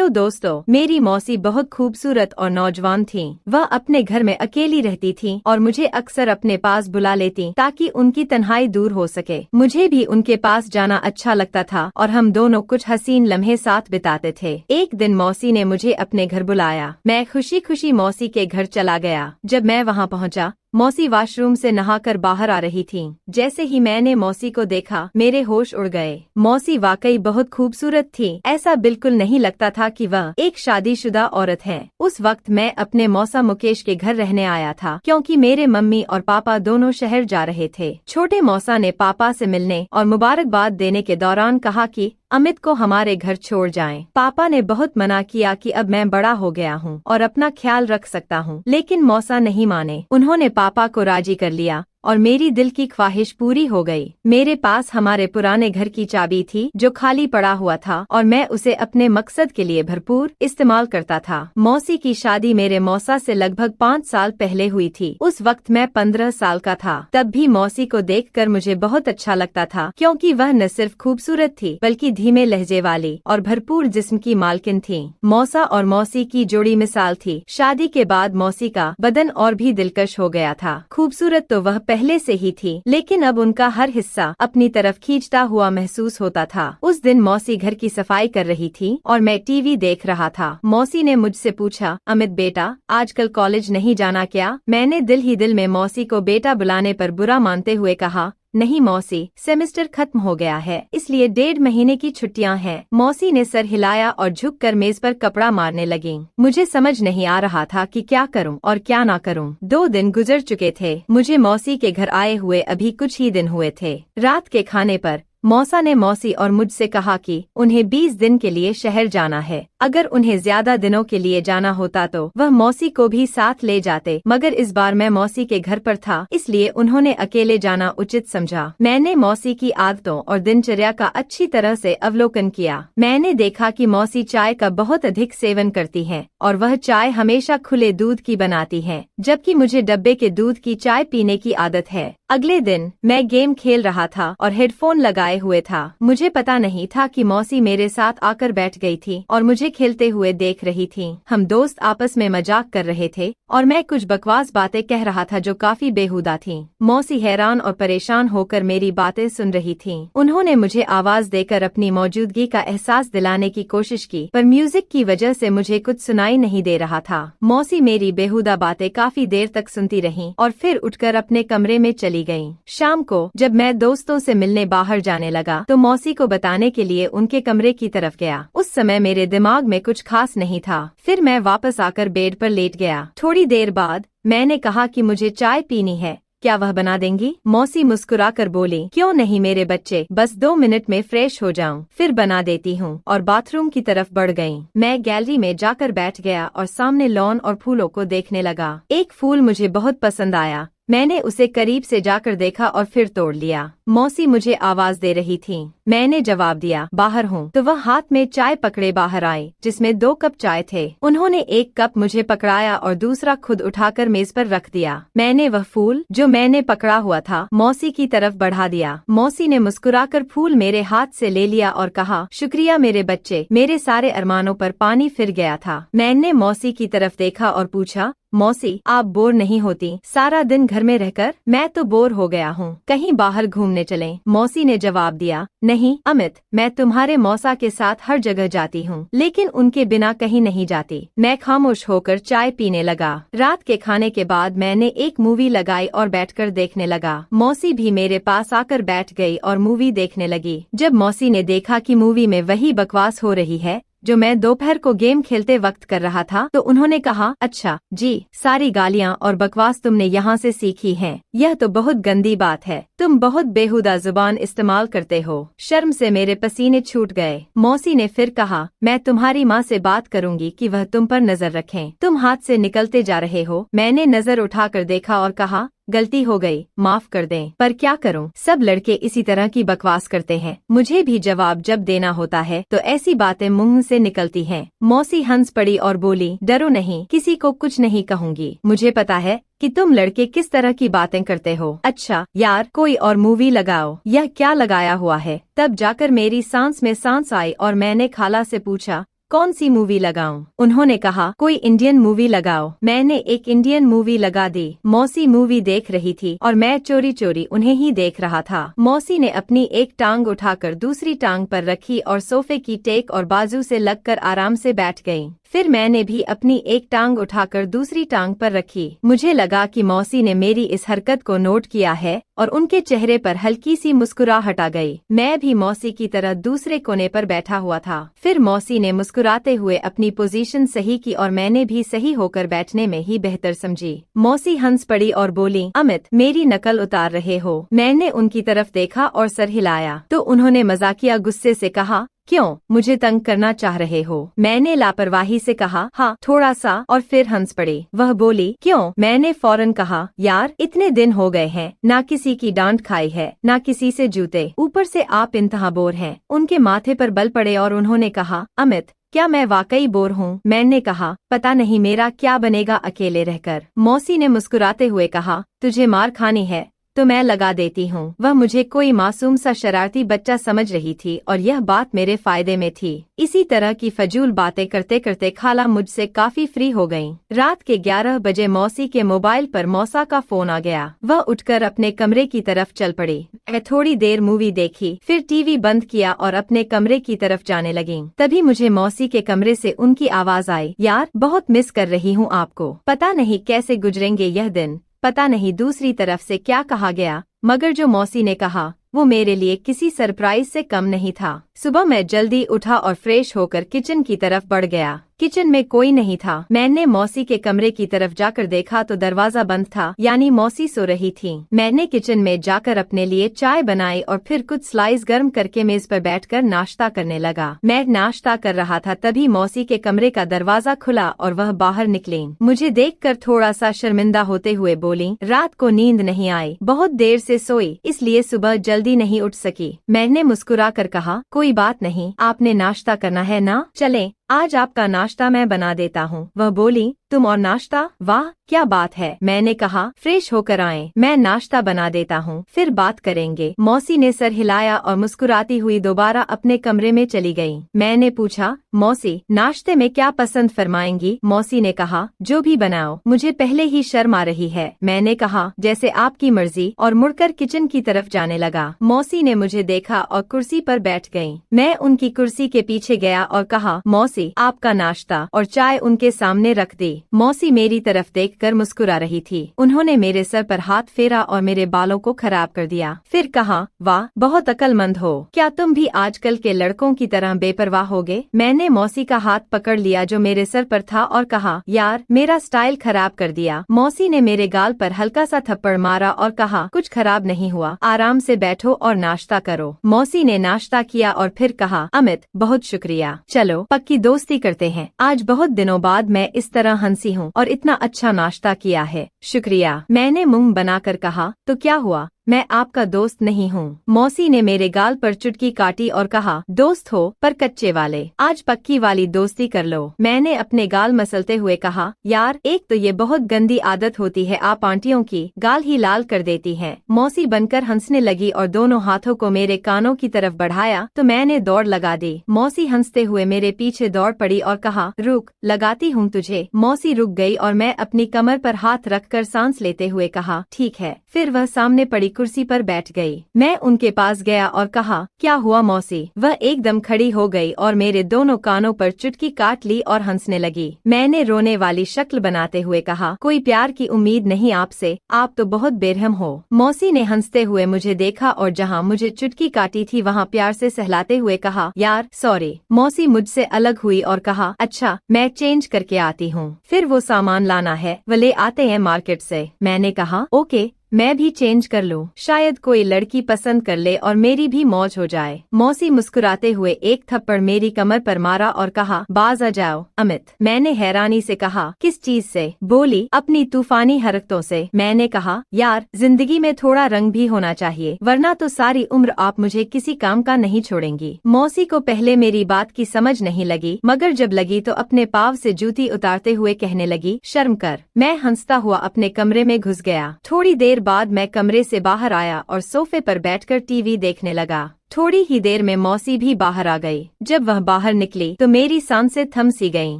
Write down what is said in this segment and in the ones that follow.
Hello दोस्तों, मेरी मौसी बहुत खूबसूरत और नौजवान थीं। वह अपने घर में अकेली रहती थीं और मुझे अक्सर अपने पास बुला लेती ताकि उनकी तन्हाई दूर हो सके। मुझे भी उनके पास जाना अच्छा लगता था और हम दोनों कुछ हसीन लम्हे साथ बिताते थे। एक दिन मौसी ने मुझे अपने घर बुलाया। मैं खुशी खुशी मौसी के घर चला गया। जब मैं वहाँ पहुँचा, मौसी वॉशरूम से नहाकर बाहर आ रही थीं। जैसे ही मैंने मौसी को देखा, मेरे होश उड़ गए। मौसी वाकई बहुत खूबसूरत थी। ऐसा बिल्कुल नहीं लगता था कि वह एक शादीशुदा औरत है। उस वक्त मैं अपने मौसा मुकेश के घर रहने आया था, क्योंकि मेरे मम्मी और पापा दोनों शहर जा रहे थे। छोटे मौसा ने पापा से मिलने और मुबारकबाद देने के दौरान कहा कि अमित को हमारे घर छोड़ जाएं। पापा ने बहुत मना किया कि अब मैं बड़ा हो गया हूँ और अपना ख्याल रख सकता हूँ, लेकिन मौसा नहीं माने। उन्होंने पापा को राजी कर लिया और मेरी दिल की ख्वाहिश पूरी हो गई। मेरे पास हमारे पुराने घर की चाबी थी जो खाली पड़ा हुआ था और मैं उसे अपने मकसद के लिए भरपूर इस्तेमाल करता था। मौसी की शादी मेरे मौसा से लगभग 5 साल पहले हुई थी। उस वक्त मैं 15 साल का था। तब भी मौसी को देखकर मुझे बहुत अच्छा लगता था, क्योंकि वह न सिर्फ खूबसूरत थी बल्कि धीमे लहजे वाली और भरपूर जिस्म की मालकिन थी। मौसा और मौसी की जोड़ी मिसाल थी। शादी के बाद मौसी का बदन और भी दिलकश हो गया था। खूबसूरत तो वह पहले से ही थी, लेकिन अब उनका हर हिस्सा अपनी तरफ खींचता हुआ महसूस होता था। उस दिन मौसी घर की सफाई कर रही थी और मैं टीवी देख रहा था। मौसी ने मुझसे पूछा, अमित बेटा, आजकल कॉलेज नहीं जाना क्या? मैंने दिल ही दिल में मौसी को बेटा बुलाने पर बुरा मानते हुए कहा, नहीं मौसी, सेमेस्टर खत्म हो गया है, इसलिए 1.5 महीने की छुट्टियां हैं। मौसी ने सर हिलाया और झुककर मेज पर कपड़ा मारने लगी। मुझे समझ नहीं आ रहा था कि क्या करूं और क्या ना करूं। 2 दिन गुजर चुके थे। मुझे मौसी के घर आए हुए अभी कुछ ही दिन हुए थे। रात के खाने पर मौसा ने मौसी और मुझसे कहा कि उन्हें 20 दिन के लिए शहर जाना है। अगर उन्हें ज्यादा दिनों के लिए जाना होता तो वह मौसी को भी साथ ले जाते, मगर इस बार मैं मौसी के घर पर था, इसलिए उन्होंने अकेले जाना उचित समझा। मैंने मौसी की आदतों और दिनचर्या का अच्छी तरह से अवलोकन किया। मैंने देखा कि मौसी चाय का बहुत अधिक सेवन करती हैं और वह चाय हमेशा खुले दूध की बनाती हैं, जबकि मुझे डब्बे के दूध की चाय पीने की आदत है। अगले दिन मैं गेम खेल रहा था और हेडफोन लगाए हुए था। मुझे पता नहीं था कि मौसी मेरे साथ आकर बैठ गई थी और मुझे खेलते हुए देख रही थी। हम दोस्त आपस में मजाक कर रहे थे और मैं कुछ बकवास बातें कह रहा था जो काफी बेहुदा थीं। मौसी हैरान और परेशान होकर मेरी बातें सुन रही थीं। उन्होंने मुझे आवाज देकर अपनी मौजूदगी का एहसास दिलाने की कोशिश की, पर म्यूजिक की वजह से मुझे कुछ सुनाई नहीं दे रहा था। मौसी मेरी बेहुदा बातें काफी देर तक सुनती रहीं और फिर उठकर अपने कमरे में चली गईं। शाम को जब मैं दोस्तों से मिलने बाहर जाने लगा तो मौसी को बताने के लिए उनके कमरे की तरफ गया। उस समय मेरे दिमाग में कुछ खास नहीं था। फिर मैं वापस आकर बेड पर लेट गया। थोड़ी देर बाद मैंने कहा कि मुझे चाय पीनी है, क्या वह बना देंगी? मौसी मुस्कुराकर बोली, क्यों नहीं मेरे बच्चे, बस 2 मिनट में फ्रेश हो जाऊं, फिर बना देती हूँ, और बाथरूम की तरफ बढ़ गईं। मैं गैलरी में जाकर बैठ गया और सामने लॉन और फूलों को देखने लगा। एक फूल मुझे बहुत पसंद आया। मैंने उसे करीब से जाकर देखा और फिर तोड़ लिया। मौसी मुझे आवाज दे रही थी। मैंने जवाब दिया, बाहर हूँ। तो वह हाथ में चाय पकड़े बाहर आई, जिसमें 2 कप चाय थे। उन्होंने एक कप मुझे पकड़ाया और दूसरा खुद उठाकर मेज पर रख दिया। मैंने वह फूल जो मैंने पकड़ा हुआ था मौसी की तरफ बढ़ा दिया। मौसी ने मुस्कुराकर फूल मेरे हाथ से ले लिया और कहा, शुक्रिया मेरे बच्चे, मेरे सारे अरमानों पर पानी फिर गया था। मैंने मौसी की तरफ देखा और पूछा, मौसी, आप बोर नहीं होती सारा दिन घर में रहकर? मैं तो बोर हो गया हूँ, कहीं बाहर घूमने चलें। मौसी ने जवाब दिया, नहीं अमित, मैं तुम्हारे मौसा के साथ हर जगह जाती हूँ, लेकिन उनके बिना कहीं नहीं जाती। मैं खामोश होकर चाय पीने लगा। रात के खाने के बाद मैंने एक मूवी लगाई और बैठकर देखने लगा। मौसी भी मेरे पास आकर बैठ गई और मूवी देखने लगी। जब मौसी ने देखा कि मूवी में वही बकवास हो रही है जो मैं दोपहर को गेम खेलते वक्त कर रहा था, तो उन्होंने कहा, अच्छा जी, सारी गालियाँ और बकवास तुमने यहाँ से सीखी हैं। यह तो बहुत गंदी बात है, तुम बहुत बेहुदा जुबान इस्तेमाल करते हो। शर्म से मेरे पसीने छूट गए। मौसी ने फिर कहा, मैं तुम्हारी माँ से बात करूंगी कि वह तुम पर नजर रखें। तुम हाथ से निकलते जा रहे हो। मैंने नजर उठाकर देखा और कहा, गलती हो गई, माफ कर दें। पर क्या करूं, सब लड़के इसी तरह की बकवास करते हैं। मुझे भी जवाब जब देना होता है तो ऐसी बातें मुंह से निकलती हैं। मौसी हंस पड़ी और बोली, डरो नहीं, किसी को कुछ नहीं कहूंगी। मुझे पता है कि तुम लड़के किस तरह की बातें करते हो। अच्छा यार, कोई और मूवी लगाओ। यह क्या लगाया हुआ है? तब जाकर मेरी सांस में सांस आई और मैंने खाला से पूछा, कौन सी मूवी लगाऊं? उन्होंने कहा कोई इंडियन मूवी लगाओ। मैंने एक इंडियन मूवी लगा दी। मौसी मूवी देख रही थी और मैं चोरी चोरी उन्हें ही देख रहा था। मौसी ने अपनी एक टांग उठाकर दूसरी टांग पर रखी और सोफे की टेक और बाजू से लगकर आराम से बैठ गई। फिर मैंने भी अपनी एक टांग उठाकर दूसरी टांग पर रखी। मुझे लगा कि मौसी ने मेरी इस हरकत को नोट किया है और उनके चेहरे पर हल्की सी मुस्कुराहट आ गई। मैं भी मौसी की तरह दूसरे कोने पर बैठा हुआ था। फिर मौसी ने मुस्कुराते हुए अपनी पोजीशन सही की और मैंने भी सही होकर बैठने में ही बेहतर समझी। मौसी हंस पड़ी और बोली, अमित मेरी नकल उतार रहे हो? मैंने उनकी तरफ देखा और सर हिलाया तो उन्होंने मजाकिया गुस्से से कहा, क्यों, मुझे तंग करना चाह रहे हो? मैंने लापरवाही से कहा, हाँ थोड़ा सा, और फिर हंस पड़ी। वह बोली, क्यों? मैंने फौरन कहा, यार इतने दिन हो गए हैं, ना किसी की डांट खाई है, ना किसी से जूते, ऊपर से आप इंतहा बोर हैं। उनके माथे पर बल पड़े और उन्होंने कहा, अमित क्या मैं वाकई बोर हूँ? मैंने कहा, पता नहीं मेरा क्या बनेगा अकेले रहकर। मौसी ने मुस्कुराते हुए कहा, तुझे मार खानी है तो मैं लगा देती हूँ। वह मुझे कोई मासूम सा शरारती बच्चा समझ रही थी और यह बात मेरे फायदे में थी। इसी तरह की फजूल बातें करते करते खाला मुझसे काफी फ्री हो गईं। रात के 11 बजे मौसी के मोबाइल पर मौसा का फोन आ गया। वह उठकर अपने कमरे की तरफ चल पड़ी। मैं थोड़ी देर मूवी देखी, फिर टीवी बंद किया और अपने कमरे की तरफ जाने लगी। तभी मुझे मौसी के कमरे से उनकी आवाज आई, यार बहुत मिस कर रही हूँ आपको। पता नहीं कैसे गुजरेंगे यह दिन, पता नहीं दूसरी तरफ से क्या कहा गया, मगर जो मौसी ने कहा वो मेरे लिए किसी सरप्राइज से कम नहीं था। सुबह मैं जल्दी उठा और फ्रेश होकर किचन की तरफ बढ़ गया। किचन में कोई नहीं था। मैंने मौसी के कमरे की तरफ जाकर देखा तो दरवाजा बंद था, यानी मौसी सो रही थी। मैंने किचन में जाकर अपने लिए चाय बनाई और फिर कुछ स्लाइस गर्म करके मेज पर बैठकर नाश्ता करने लगा। मैं नाश्ता कर रहा था तभी मौसी के कमरे का दरवाजा खुला और वह बाहर निकली। मुझे देखकर थोड़ा सा शर्मिंदा होते हुए बोली, रात को नींद नहीं आई, बहुत देर से सोई, इसलिए सुबह जल्दी नहीं उठ सकी। मैंने मुस्कुरा कर कहा, कोई बात नहीं, आपने नाश्ता करना है ना, चलें आज आपका नाश्ता मैं बना देता हूँ। वह बोली, तुम और नाश्ता? वाह क्या बात है। मैंने कहा, फ्रेश होकर आएं, मैं नाश्ता बना देता हूँ, फिर बात करेंगे। मौसी ने सर हिलाया और मुस्कुराती हुई दोबारा अपने कमरे में चली गई। मैंने पूछा, मौसी नाश्ते में क्या पसंद फरमाएंगी? मौसी ने कहा, जो भी बनाओ, मुझे पहले ही शर्म आ रही है। मैंने कहा, जैसे आपकी मर्जी, और मुड़कर किचन की तरफ जाने लगा। मौसी ने मुझे देखा और कुर्सी पर बैठ गई। मैं उनकी कुर्सी के पीछे गया और कहा, मौसी आपका नाश्ता, और चाय उनके सामने रख दी। मौसी मेरी तरफ देखकर मुस्कुरा रही थी। उन्होंने मेरे सर पर हाथ फेरा और मेरे बालों को खराब कर दिया। फिर कहा, वाह बहुत अक्लमंद हो, क्या तुम भी आजकल के लड़कों की तरह बेपरवाह होगे? मैंने मौसी का हाथ पकड़ लिया जो मेरे सर पर था और कहा, यार मेरा स्टाइल खराब कर दिया। मौसी ने मेरे गाल पर हल्का सा थप्पड़ मारा और कहा, कुछ खराब नहीं हुआ, आराम से बैठो और नाश्ता करो। मौसी ने नाश्ता किया और फिर कहा, अमित बहुत शुक्रिया, चलो पक्की दोस्ती करते हैं। आज बहुत दिनों बाद मैं इस तरह हंसी हूँ और इतना अच्छा नाश्ता किया है। शुक्रिया, मैंने मुंह बनाकर कहा, तो क्या हुआ, मैं आपका दोस्त नहीं हूँ। मौसी ने मेरे गाल पर चुटकी काटी और कहा, दोस्त हो पर कच्चे वाले, आज पक्की वाली दोस्ती कर लो। मैंने अपने गाल मसलते हुए कहा, यार एक तो ये बहुत गंदी आदत होती है आप आंटियों की, गाल ही लाल कर देती हैं। मौसी बनकर हंसने लगी और दोनों हाथों को मेरे कानों की तरफ बढ़ाया तो मैंने दौड़ लगा दी। मौसी हंसते हुए मेरे पीछे दौड़ पड़ी और कहा, रुक, लगाती हूँ तुझे। मौसी रुक गई और मैं अपनी कमर पर हाथ रखकर सांस लेते हुए कहा, ठीक है। फिर वह सामने पड़ी कुर्सी पर बैठ गई। मैं उनके पास गया और कहा, क्या हुआ मौसी? वह एकदम खड़ी हो गई और मेरे दोनों कानों पर चुटकी काट ली और हंसने लगी। मैंने रोने वाली शक्ल बनाते हुए कहा, कोई प्यार की उम्मीद नहीं आपसे, आप तो बहुत बेरहम हो। मौसी ने हंसते हुए मुझे देखा और जहाँ मुझे चुटकी काटी थी वहाँ प्यार से सहलाते हुए कहा, यार सॉरी। मौसी मुझसे अलग हुई और कहा, अच्छा मैं चेंज करके आती हूँ। फिर वो सामान लाना है, वो ले आते हैं मार्केट से। मैंने कहा, ओके, मैं भी चेंज कर लूं, शायद कोई लड़की पसंद कर ले और मेरी भी मौज हो जाए। मौसी मुस्कुराते हुए एक थप्पड़ मेरी कमर पर मारा और कहा, बाज आ जाओ अमित। मैंने हैरानी से कहा, किस चीज से? बोली, अपनी तूफानी हरकतों से। मैंने कहा, यार जिंदगी में थोड़ा रंग भी होना चाहिए, वरना तो सारी उम्र आप मुझे किसी काम का नहीं छोड़ेंगी। मौसी को पहले मेरी बात की समझ नहीं लगी, मगर जब लगी तो अपने पाँव से जूती उतारते हुए कहने लगी, शर्म कर। मैं हंसता हुआ अपने कमरे में घुस गया। थोड़ी देर बाद मैं कमरे से बाहर आया और सोफे पर बैठकर टीवी देखने लगा। थोड़ी ही देर में मौसी भी बाहर आ गई। जब वह बाहर निकली तो मेरी सांसें थम सी गईं।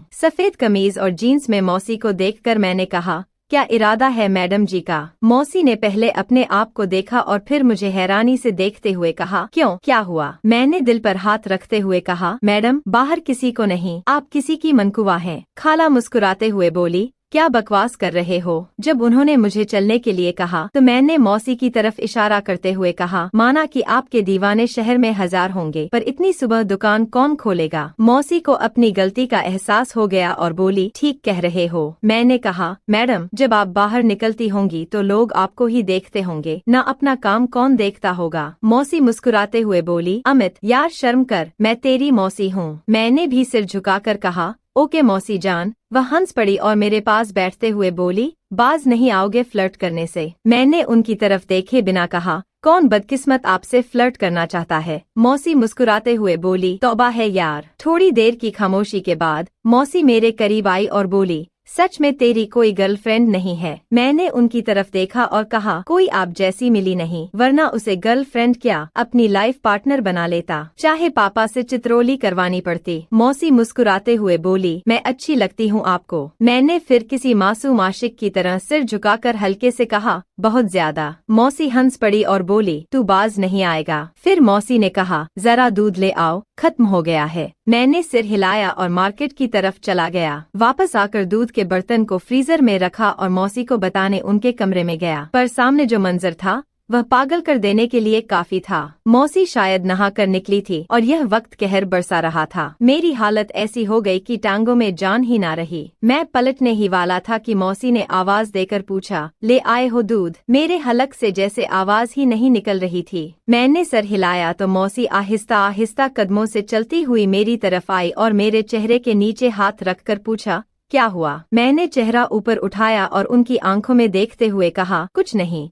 सफेद कमीज और जीन्स में मौसी को देखकर मैंने कहा, क्या इरादा है मैडम जी का? मौसी ने पहले अपने आप को देखा और फिर मुझे हैरानी से देखते हुए कहा, क्यों, क्या हुआ? मैंने दिल पर हाथ रखते हुए कहा, मैडम, बाहर किसी को नहीं, आप किसी की मनकुवा हैं। खाला मुस्कुराते हुए बोली, क्या बकवास कर रहे हो? जब उन्होंने मुझे चलने के लिए कहा तो मैंने मौसी की तरफ इशारा करते हुए कहा, माना कि आपके दीवाने शहर में 1000 होंगे, पर इतनी सुबह दुकान कौन खोलेगा? मौसी को अपनी गलती का एहसास हो गया और बोली, ठीक कह रहे हो। मैंने कहा, मैडम, जब आप बाहर निकलती होंगी तो लोग आपको ही देखते होंगे, न अपना काम कौन देखता होगा? मौसी मुस्कुराते हुए बोली, अमित यार शर्म कर, मैं तेरी मौसी हूँ। मैंने भी सिर झुकाकर कहा, ओके मौसी जान। वह हंस पड़ी और मेरे पास बैठते हुए बोली, बाज नहीं आओगे फ्लर्ट करने से? मैंने उनकी तरफ देखे बिना कहा, कौन बदकिस्मत आपसे फ्लर्ट करना चाहता है? मौसी मुस्कुराते हुए बोली, तौबा है यार। थोड़ी देर की खामोशी के बाद मौसी मेरे करीब आई और बोली, सच में तेरी कोई गर्लफ्रेंड नहीं है? मैंने उनकी तरफ देखा और कहा, कोई आप जैसी मिली नहीं, वरना उसे गर्लफ्रेंड क्या अपनी लाइफ पार्टनर बना लेता, चाहे पापा से चित्रोली करवानी पड़ती। मौसी मुस्कुराते हुए बोली, मैं अच्छी लगती हूँ आपको? मैंने फिर किसी मासूम आशिक की तरह सिर झुकाकर हल्के से कहा, बहुत ज्यादा। मौसी हंस पड़ी और बोली, तू बाज नहीं आएगा? फिर मौसी ने कहा, जरा दूध ले आओ, खत्म हो गया है। मैंने सिर हिलाया और मार्केट की तरफ चला गया। वापस आकर दूध के बर्तन को फ्रीजर में रखा और मौसी को बताने उनके कमरे में गया, पर सामने जो मंजर था वह पागल कर देने के लिए काफी था। मौसी शायद नहा कर निकली थी और यह वक्त कहर बरसा रहा था। मेरी हालत ऐसी हो गई कि टांगों में जान ही ना रही। मैं पलटने ही वाला था कि मौसी ने आवाज देकर पूछा, ले आए हो दूध? मेरे हलक से जैसे आवाज ही नहीं निकल रही थी। मैंने सर हिलाया तो मौसी आहिस्ता आहिस्ता कदमों से चलती हुई मेरी तरफ आई और मेरे चेहरे के नीचे हाथ रखकर पूछा, क्या हुआ? मैंने चेहरा ऊपर उठाया और उनकी आंखों में देखते हुए कहा, कुछ नहीं।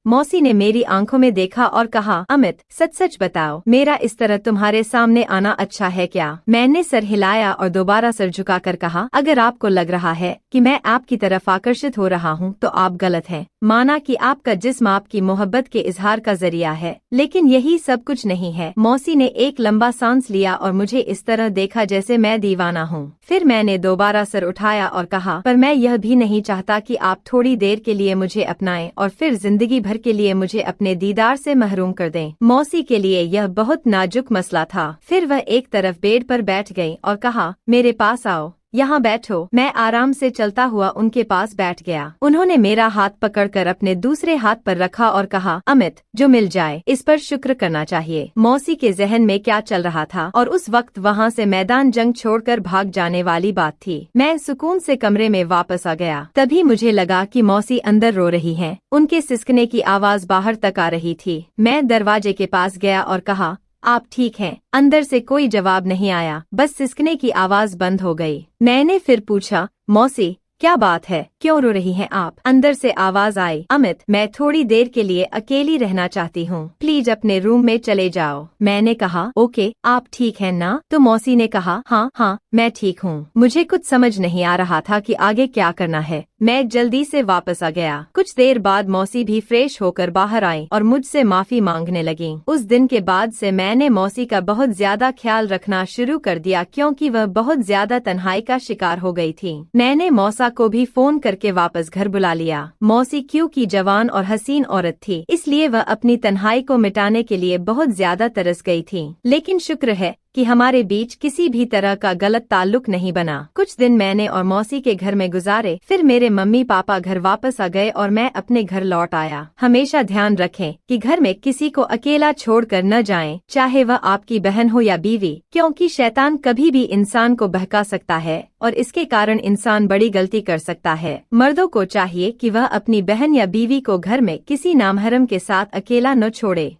मौसी ने मेरी आंखों में देखा और कहा, अमित सच सच बताओ, मेरा इस तरह तुम्हारे सामने आना अच्छा है क्या? मैंने सर हिलाया और दोबारा सर झुकाकर कहा, अगर आपको लग रहा है कि मैं आपकी तरफ आकर्षित हो रहा हूँ तो आप गलत हैं। माना कि आपका जिस्म आपकी मोहब्बत के इजहार का जरिया है, लेकिन यही सब कुछ नहीं है। मौसी ने एक लंबा सांस लिया और मुझे इस तरह देखा जैसे मैं दीवाना हूँ। फिर मैंने दोबारा सर उठाया और कहा, पर मैं यह भी नहीं चाहता कि आप थोड़ी देर के लिए मुझे अपनाएं और फिर जिंदगी भर के लिए मुझे अपने दीदार से महरूम कर दें। मौसी के लिए यह बहुत नाजुक मसला था। फिर वह एक तरफ बेड पर बैठ गई और कहा, मेरे पास आओ, यहाँ बैठो। मैं आराम से चलता हुआ उनके पास बैठ गया। उन्होंने मेरा हाथ पकड़कर अपने दूसरे हाथ पर रखा और कहा, अमित, जो मिल जाए इस पर शुक्र करना चाहिए। मौसी के जहन में क्या चल रहा था और उस वक्त वहाँ से मैदान जंग छोड़कर भाग जाने वाली बात थी। मैं सुकून से कमरे में वापस आ गया। तभी मुझे लगा कि मौसी अंदर रो रही हैं। उनके सिसकने की आवाज बाहर तक आ रही थी। मैं दरवाजे के पास गया और कहा, आप ठीक हैं? अंदर से कोई जवाब नहीं आया, बस सिसकने की आवाज बंद हो गई। मैंने फिर पूछा, मौसी क्या बात है, क्यों रो रही हैं आप? अंदर से आवाज आई, अमित, मैं थोड़ी देर के लिए अकेली रहना चाहती हूँ, प्लीज अपने रूम में चले जाओ। मैंने कहा, ओके, आप ठीक हैं ना? तो मौसी ने कहा, हाँ, मैं ठीक हूँ। मुझे कुछ समझ नहीं आ रहा था कि आगे क्या करना है। मैं जल्दी से वापस आ गया। कुछ देर बाद मौसी भी फ्रेश होकर बाहर आई और मुझसे माफी मांगने लगी। उस दिन के बाद से मैंने मौसी का बहुत ज्यादा ख्याल रखना शुरू कर दिया, क्योंकि वह बहुत ज्यादा तन्हाई का शिकार हो गई थी। मैंने मौसा को भी फोन करके वापस घर बुला लिया। मौसी क्योंकि जवान और हसीन औरत थी, इसलिए वह अपनी तन्हाई को मिटाने के लिए बहुत ज्यादा तरस गई थी। लेकिन शुक्र है कि हमारे बीच किसी भी तरह का गलत ताल्लुक नहीं बना। कुछ दिन मैंने और मौसी के घर में गुजारे। फिर मेरे मम्मी पापा घर वापस आ गए और मैं अपने घर लौट आया। हमेशा ध्यान रखें कि घर में किसी को अकेला छोड़कर न जाएं, चाहे वह आपकी बहन हो या बीवी, क्योंकि शैतान कभी भी इंसान को बहका सकता है और इसके कारण इंसान बड़ी गलती कर सकता है। मर्दों को चाहिए कि वह अपनी बहन या बीवी को घर में किसी नामहरम के साथ अकेला न छोड़े।